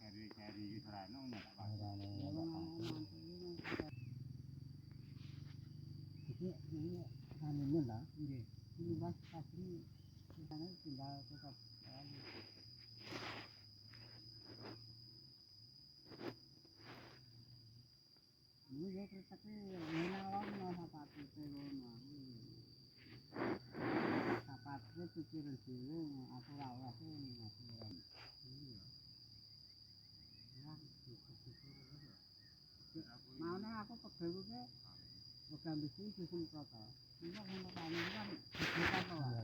Cari-cari terano nggak apa. Ini anu lah, ini bas pasti sana tinggal tetap. Ini ya kereta tu, menawar nak sapat itu loh, sapat itu pikiran sih, aku rawat sih, aku rawat. Mau nih aku pegawai ke, bukan bisnis sistem protokol. Ini kan tani kan kita tahu.